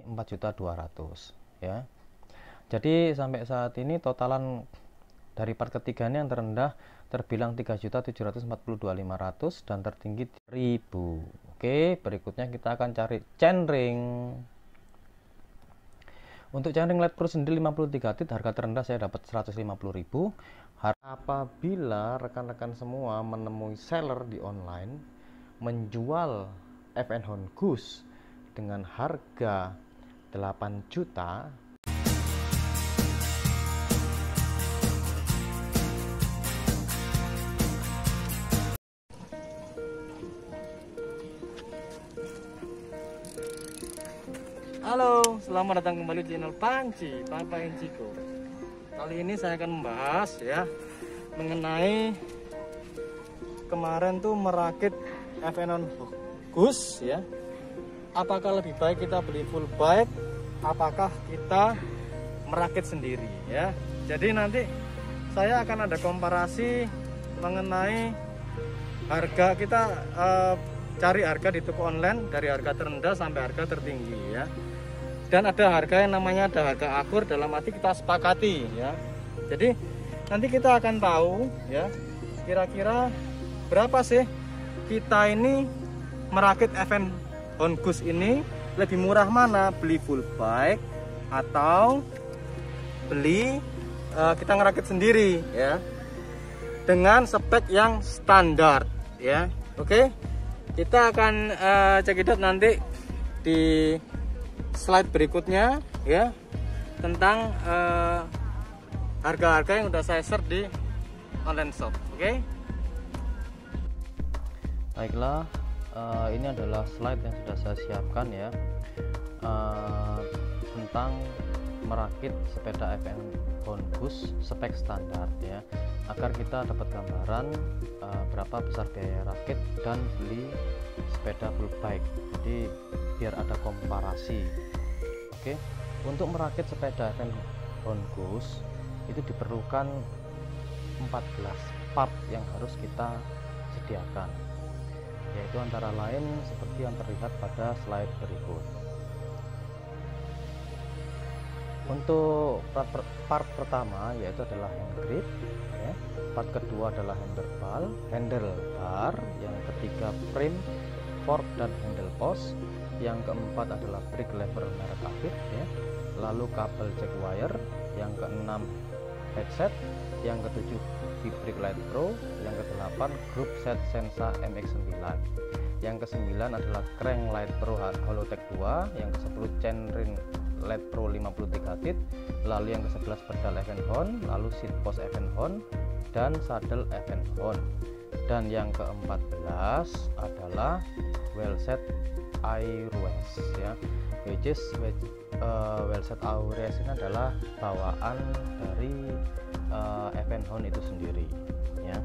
4.200.000 ya. Jadi sampai saat ini totalan dari part ketiga ini yang terendah terbilang 3.742.500 dan tertinggi 1.000. Oke, berikutnya kita akan cari chainring. Untuk chainring LED Pro sendiri 53 tit, harga terendah saya dapat 150.000. Apabila rekan-rekan semua menemui seller di online menjual FN Hongus dengan harga 8 juta, halo, selamat datang kembali di channel Panci Papa Enciko. Kali ini saya akan membahas ya mengenai kemarin tuh merakit FN Hongus ya. Apakah lebih baik kita beli full bike? Apakah kita merakit sendiri ya? Jadi nanti saya akan ada komparasi mengenai harga kita, cari harga di toko online dari harga terendah sampai harga tertinggi ya. Dan ada harga yang namanya ada harga akur, dalam arti kita sepakati ya. Jadi nanti kita akan tahu ya kira-kira berapa sih kita ini merakit FN Hongus ini, lebih murah mana, beli full bike atau beli kita ngerakit sendiri ya dengan spek yang standar ya. Oke, kita akan cekidot nanti di slide berikutnya ya tentang harga-harga yang udah saya share di online shop. Oke. Baiklah, ini adalah slide yang sudah saya siapkan ya, tentang merakit sepeda FN Hongus spek standar ya, agar kita dapat gambaran berapa besar biaya rakit dan beli sepeda full bike. Jadi biar ada komparasi. Oke, untuk merakit sepeda FN Hongus itu diperlukan 14 part yang harus kita sediakan, yaitu antara lain seperti yang terlihat pada slide berikut. Untuk part pertama yaitu adalah hand grip ya. Part kedua adalah handlebar, yang ketiga frame, fork dan handle post, yang keempat adalah brake lever merek Avid ya. Lalu kabel jack wire, yang keenam headset, yang ketujuh V-Brake Lite Pro, yang kedelapan group set Sensa MX9, yang kesembilan adalah crank Lite Pro Holotech 2, yang ke-10 chainring LED Pro 53 tit, lalu yang ke-11 pedal FN Hon, lalu seat post FN Hon dan saddle FN Hon, dan yang ke-14 adalah wheelset Airways ya, which is wheelset Airways ini adalah bawaan dari FN Hon itu sendiri ya.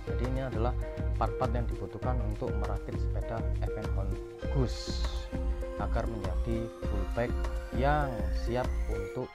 Jadi ini adalah part-part yang dibutuhkan untuk merakit sepeda FN Hongus agar menjadi full bike yang siap untuk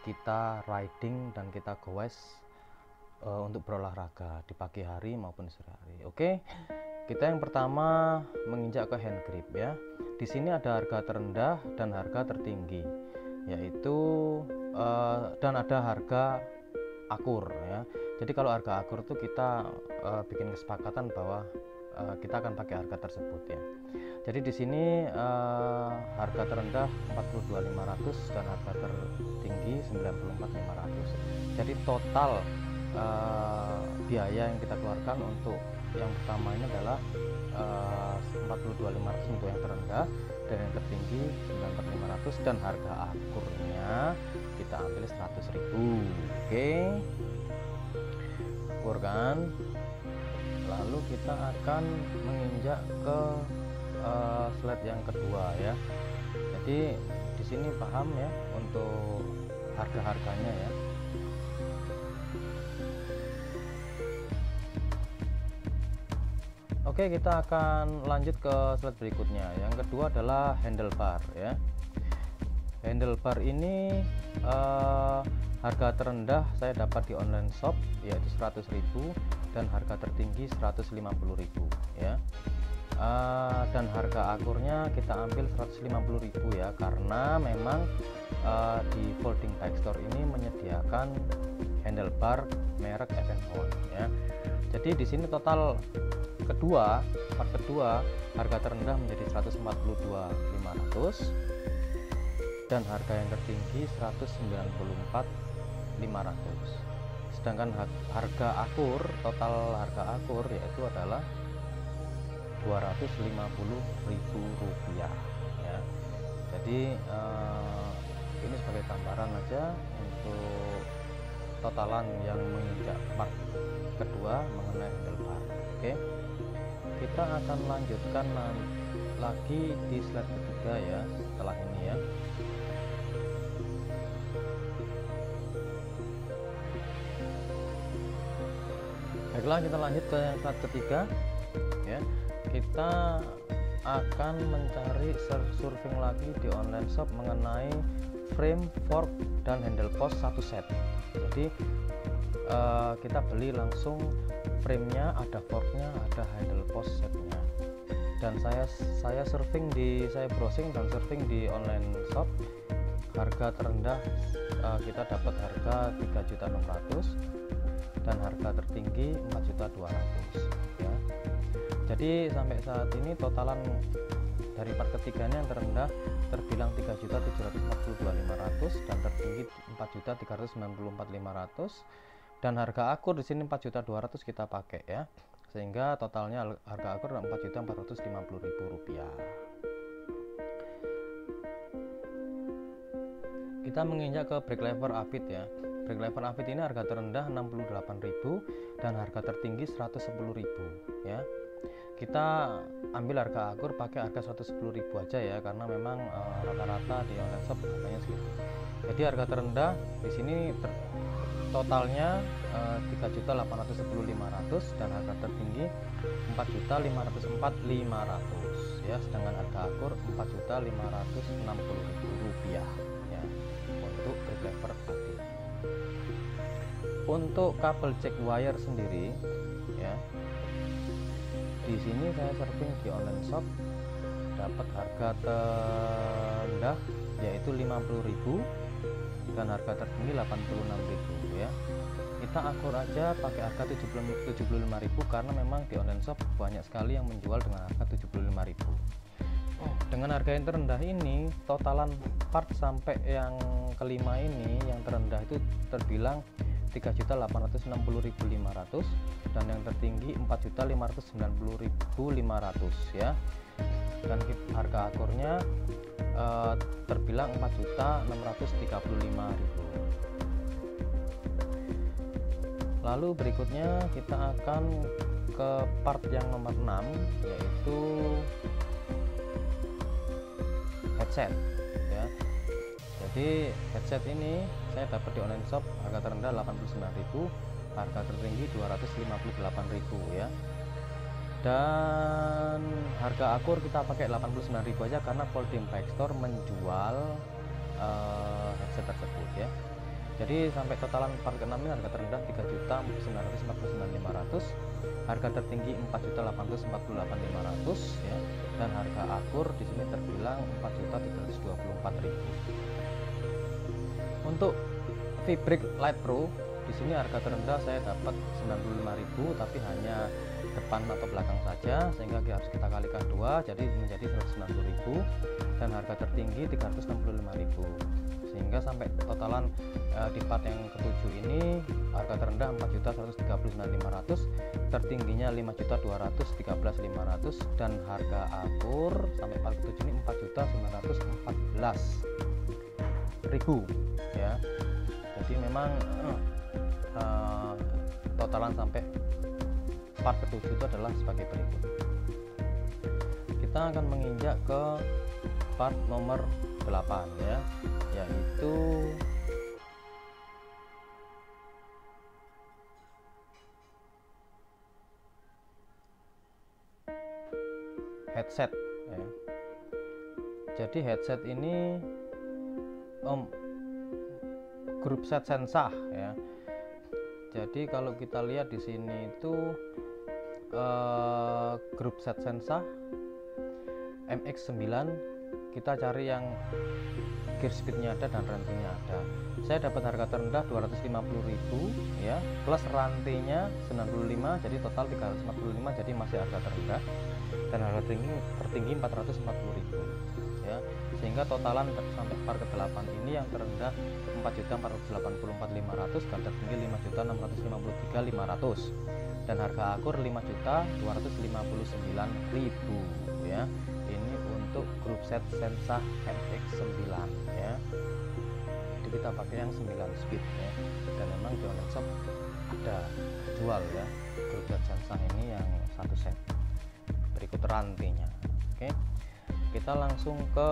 kita riding dan kita goes untuk berolahraga di pagi hari maupun sore hari. Oke, kita yang pertama menginjak ke hand grip ya. Di sini ada harga terendah dan harga tertinggi, yaitu dan ada harga akur ya. Jadi kalau harga akur itu kita bikin kesepakatan bahwa kita akan pakai harga tersebut ya. Jadi di sini harga terendah 42.500 dan harga tertinggi 94.500. Jadi total biaya yang kita keluarkan untuk yang pertama ini adalah 42.500 untuk yang terendah, dan yang tertinggi 94.500, dan harga akurnya kita ambil 100.000. Oke, akur kan. Lalu kita akan menginjak ke slide yang kedua ya. Jadi di sini paham ya untuk harga-harganya ya. Oke, kita akan lanjut ke slide berikutnya. Yang kedua adalah handlebar ya. Handlebar ini harga terendah saya dapat di online shop yaitu 100.000 dan harga tertinggi 150.000 ya. Dan harga akurnya kita ambil 150.000 ya, karena memang di folding bike store ini menyediakan handlebar merek Evenhold ya. Jadi di sini total part kedua harga terendah menjadi 142.500 dan harga yang tertinggi 194.500. Sedangkan harga akur, total harga akur yaitu adalah 250.000 rupiah ya. Jadi ini sebagai gambaran aja untuk totalan yang menginjak part kedua mengenai handlebar. Oke, kita akan lanjutkan lagi di slide ketiga ya setelah ini ya. Baiklah, kita lanjut ke yang slide ketiga ya. Kita akan mencari surfing lagi di online shop mengenai frame, fork, dan handle post satu set. Jadi kita beli langsung framenya, ada forknya, ada handle post setnya. Dan saya browsing dan surfing di online shop. Harga terendah kita dapat harga 3.600.000 dan harga tertinggi 4.200.000 ya. Jadi sampai saat ini totalan dari part ketiganya yang terendah terbilang 3.742.500 dan tertinggi 4.394.500 dan harga akur di sini 4.200.000 kita pakai ya, sehingga totalnya harga akur 4.450.000 rupiah. Kita menginjak ke brake lever Avid ya. Brake lever Avid ini harga terendah 68.000 dan harga tertinggi 110.000 ya. Kita ambil harga akur pakai harga 110.000 aja ya, karena memang rata-rata di online shop harganya segitu. Jadi harga terendah di sini totalnya 3.810.500 dan harga tertinggi 4.504.500 ya, sedangkan harga akur 4.560.000 rupiah ya untuk brake lever Avid. Untuk kabel jack wire sendiri ya, di sini saya surfing di online shop dapat harga terendah yaitu 50.000 dan harga tertinggi 86.000 ya. Kita akur aja pakai harga 75.000 karena memang di online shop banyak sekali yang menjual dengan harga 75.000. Dengan harga yang terendah ini, totalan part sampai yang kelima ini yang terendah itu terbilang 3.860.500 dan yang tertinggi 4.590.500 ya. Dan harga akurnya terbilang 4.635.000. Lalu berikutnya kita akan ke part yang nomor 6 yaitu headset ya. Jadi headset ini saya dapat di online shop harga terendah 89.000, harga tertinggi 258.000 ya. Dan harga akur kita pakai 89.000 aja karena folding bike store menjual headset tersebut ya. Jadi sampai totalan part ke-6 ini harga terendah 3.949.500, harga tertinggi 4.848.500 ya, dan harga akur di sini terbilang 4.324.000. Untuk V-Brake Lite Pro di sini harga terendah saya dapat 95.000 tapi hanya depan atau belakang saja, sehingga harus kita kalikan 2 jadi menjadi 190.000 dan harga tertinggi 365.000, sehingga sampai totalan di part yang ketujuh ini harga terendah 4.139.500, tertingginya 5.213.500 dan harga akur sampai part ketujuh ini 4.914.000 ya. Jadi memang totalan sampai part ketujuh itu adalah sebagai berikut. Kita akan menginjak ke part nomor 8 ya, yaitu headset ya. Jadi headset ini grup set Sensah ya. Jadi kalau kita lihat di sini itu grup set Sensa MX9, kita cari yang gear speednya ada dan rantainya ada. Saya dapat harga terendah 250.000 ya, plus rantainya 95, jadi total 345, jadi masih harga terendah. Dan harga tertinggi 440.000 ya, sehingga totalan sampai par ke-8 ini yang terendah 4.484.500 dan tertinggi 5.653.500 dan harga akur 5.259.000 ya. Ini untuk grup set Sensa MX9 ya. Jadi kita pakai yang 9 speed ya, dan memang di online shop ada jual ya grup set Sensa ini yang satu set. Berikut rantainya. Oke, kita langsung ke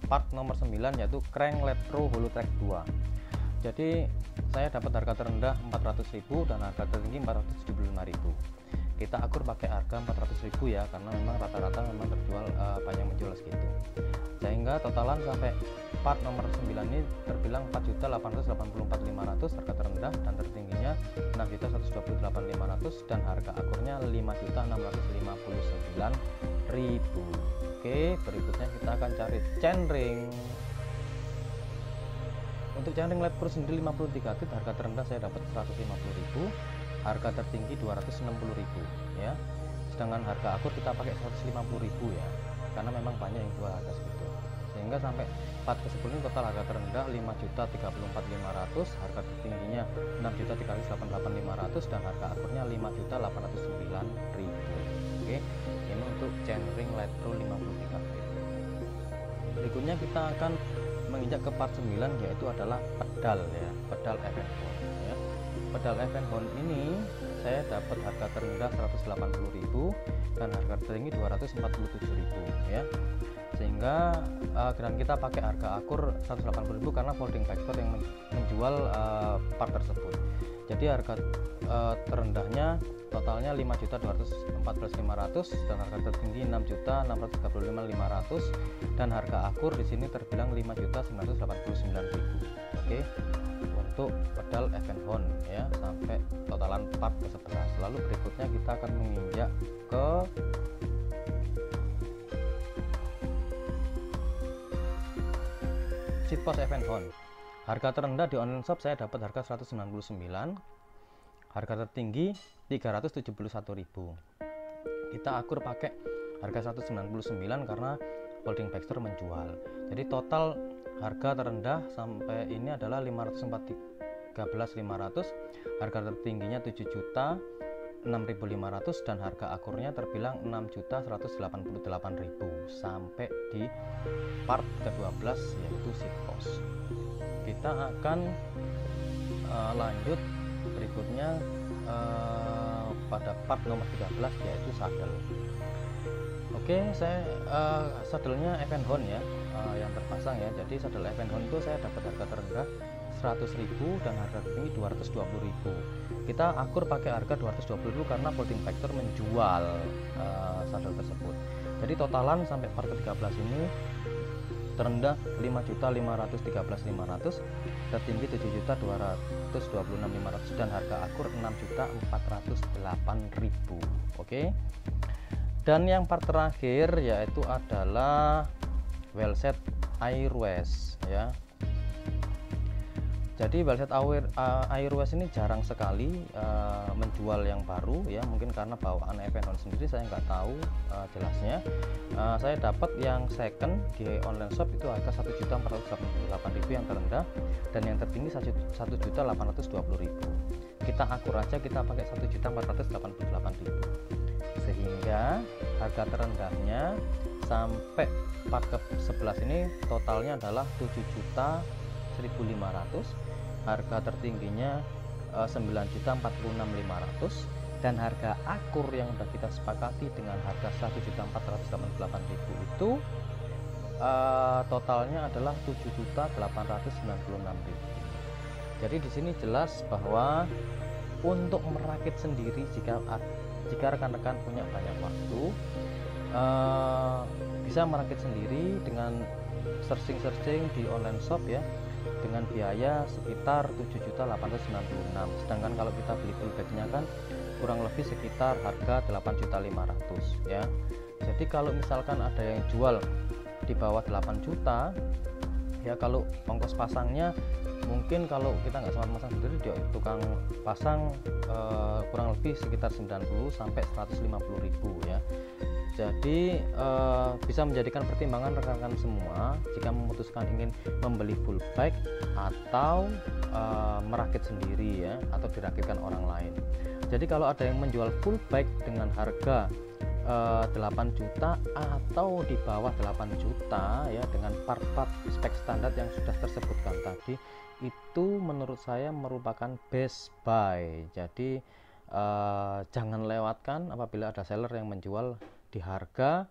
part nomor 9, yaitu crank Letro Holotrack 2. Jadi saya dapat harga terendah 400.000 dan harga tertinggi 475.000. Kita akur pakai harga 400.000 ya, karena memang rata-rata memang terjual banyak menjual segitu. Sehingga totalan sampai part nomor 9 ini terbilang 4.884.500 harga terendah dan tertingginya 6.128.500 dan harga akurnya 5.659.000. Oke, berikutnya kita akan cari chainring. Untuk chainring Letro sendiri 53 tit, harga terendah saya dapat 150.000, harga tertinggi 260.000 ya. Sedangkan harga akur kita pakai 150.000 ya, karena memang banyak yang jual harga segitu. Sehingga sampai part ke-10 ini total harga terendah 5.034.500, harga tertingginya 6.388.500 dan harga akurnya 5.809.000. Oke, ini untuk chainring Letro 53 tit. Berikutnya kita akan menginjak ke part 9, yaitu adalah pedal ya, pedal Evenhone ya. Pedal Evenhone ini saya dapat harga terendah 180.000 dan harga tertinggi 247.000 ya. Sehingga geran kita pakai harga akur 180.000 karena folding backstore yang menjual part tersebut. Jadi harga terendahnya totalnya 5.214.500 dan harga tertinggi 6.635.500 dan harga akur di sini terbilang 5.989.000. Oke, untuk pedal Evenhone ya, sampai totalan part ke-11. Lalu berikutnya kita akan menginjak ke seat post Evenhone. Harga terendah di online shop saya dapat harga 199, harga tertinggi 371.000. Kita akur pakai harga 199 karena folding backstore menjual. Jadi total harga terendah sampai ini adalah 513.500, harga tertingginya 7.006.500 dan harga akurnya terbilang 6.188.000 sampai di part ke-12 yaitu seat post. Kita akan lanjut berikutnya pada part nomor 13 yaitu saddle. Oke, saya saddlenya Evenhone ya, yang terpasang ya. Jadi saddle Evenhone itu saya dapat harga terendah 100.000 dan harga tertinggi 220.000. Kita akur pakai harga 220.000 karena folding backstore menjual saddle tersebut. Jadi totalan sampai part ke-13 ini terendah 5.513.500, tertinggi 7.226.500 dan harga akur 6.408.000. Oke. Dan yang part terakhir yaitu adalah wheelset Airways ya. Jadi wheelset Airways ini jarang sekali menjual yang baru ya, mungkin karena bawaan Evenhone sendiri saya nggak tahu jelasnya. Saya dapat yang second di online shop itu harga 1.488.000 yang terendah dan yang tertinggi 1.820.000. Kita akur aja, kita pakai 1.488.000 sehingga harga terendahnya sampai part ke-11 ini totalnya adalah 7.105.500, harga tertingginya 9.046.500 dan harga akur yang sudah kita sepakati dengan harga 1.488.000 itu totalnya adalah 7.896.000. Jadi di sini jelas bahwa untuk merakit sendiri, jika rekan-rekan punya banyak waktu, bisa merakit sendiri dengan searching di online shop ya, dengan biaya sekitar 7.896. Sedangkan kalau kita beli full bagnya kan kurang lebih sekitar harga 8.500.000 ya. Jadi kalau misalkan ada yang jual di bawah 8 juta ya, kalau ongkos pasangnya mungkin kalau kita nggak sempat pasang sendiri, dia tukang pasang kurang lebih sekitar 90 sampai 150.000 ya. Jadi bisa menjadikan pertimbangan rekan-rekan semua jika memutuskan ingin membeli full bike atau merakit sendiri ya, atau dirakitkan orang lain. Jadi kalau ada yang menjual full bike dengan harga 8 juta atau di bawah 8 juta ya, dengan part-part spek standar yang sudah tersebutkan tadi, itu menurut saya merupakan best buy. Jadi jangan lewatkan apabila ada seller yang menjual di harga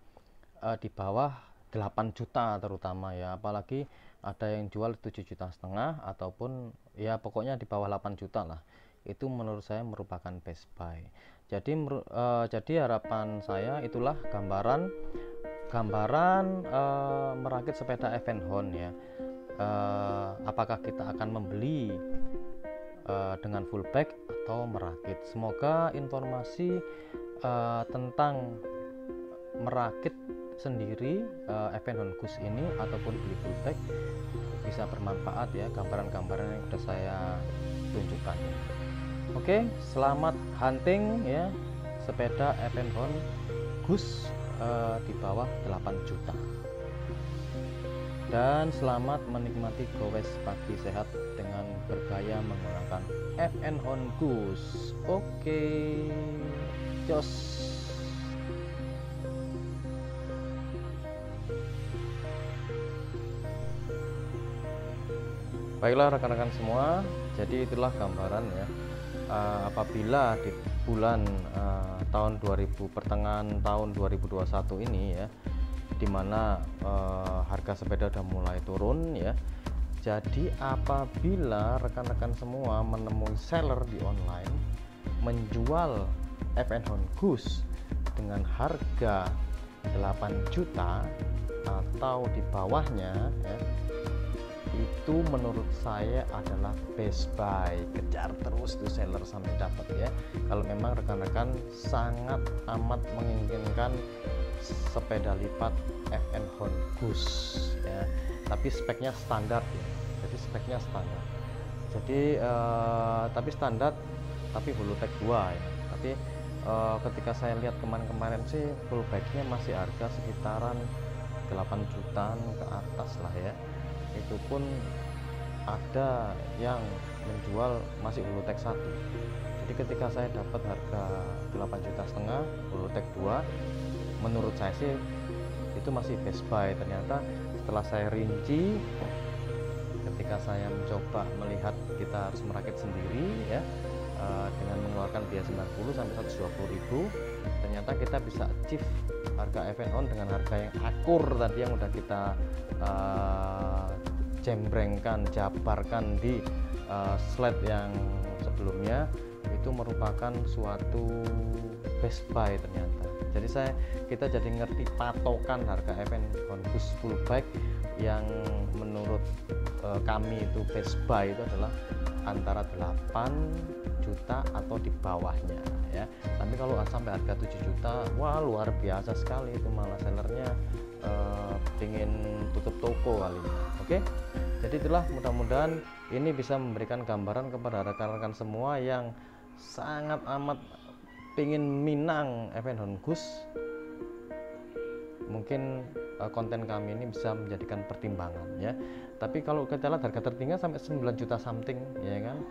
di bawah 8 juta terutama ya, apalagi ada yang jual 7,5 juta ataupun ya pokoknya di bawah 8 juta lah, itu menurut saya merupakan best buy. Jadi harapan saya itulah gambaran merakit sepeda Evenhone ya. Apakah kita akan membeli dengan full bike atau merakit? Semoga informasi tentang merakit sendiri Evenhone Goose ini ataupun beli full bike bisa bermanfaat ya, gambaran-gambaran yang sudah saya tunjukkan. Oke, selamat hunting ya sepeda Evenhone Goose di bawah 8 juta. Dan selamat menikmati gowes pagi sehat dengan bergaya menggunakan Evenhone Goose. Oke, jos. Baiklah rekan-rekan semua, jadi itulah gambaran ya. Apabila di bulan tahun 2000 pertengahan tahun 2021 ini ya, dimana harga sepeda udah mulai turun ya. Jadi apabila rekan-rekan semua menemui seller di online menjual Evenhone Goose dengan harga 8 juta atau di bawahnya ya, itu menurut saya adalah best buy. Kejar terus tuh seller sampai dapat ya, kalau memang rekan-rekan sangat amat menginginkan sepeda lipat Evenhone Goose ya, tapi speknya standar ya. Jadi speknya standar, jadi tapi standar tapi full tech 2 ya. Tapi ketika saya lihat kemarin sih full bike-nya masih harga sekitaran 8 jutaan ke atas lah ya. Itu pun ada yang menjual masih full tech 1. Jadi ketika saya dapat harga 8,5 juta full tech 2, menurut saya sih itu masih best buy. Ternyata setelah saya rinci, ketika saya mencoba melihat kita harus merakit sendiri ya, dengan mengeluarkan biaya 90 sampai 120.000, ternyata kita bisa achieve harga Evenhone dengan harga yang akur tadi yang udah kita jembrengkan, jabarkan di slide yang sebelumnya. Itu merupakan suatu best buy ternyata. Jadi kita jadi ngerti patokan harga Evenhone Goose full bike yang menurut kami itu best buy itu adalah antara 8 juta atau di bawahnya ya. Tapi kalau sampai harga 7 juta, wah luar biasa sekali, itu malah sellernya ingin tutup toko kali. Oke, jadi itulah, mudah-mudahan ini bisa memberikan gambaran kepada rekan-rekan semua yang sangat amat pingin minang Evenhone Goose. Mungkin konten kami ini bisa menjadikan pertimbangan ya. Tapi kalau kita lihat harga tertinggi sampai 9 juta something ya kan,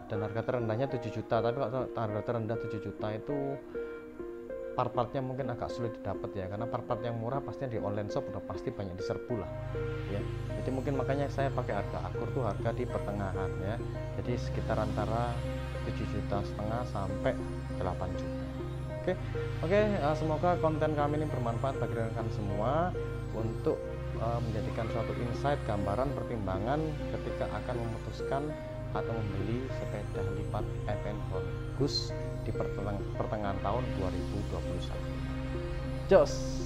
dan harga terendahnya 7 juta. Tapi kalau harga terendah 7 juta itu part-partnya mungkin agak sulit didapat ya, karena part-part yang murah pastinya di online shop udah pasti banyak diserbu lah ya. Jadi mungkin makanya saya pakai harga akur tuh harga di pertengahan ya. Jadi sekitar antara 7,5 juta sampai 8 juta. Oke, semoga konten kami ini bermanfaat bagi rekan semua untuk menjadikan suatu insight, gambaran, pertimbangan ketika akan memutuskan atau membeli sepeda lipat Evenhone Goose di pertengahan tahun 2021. Jos!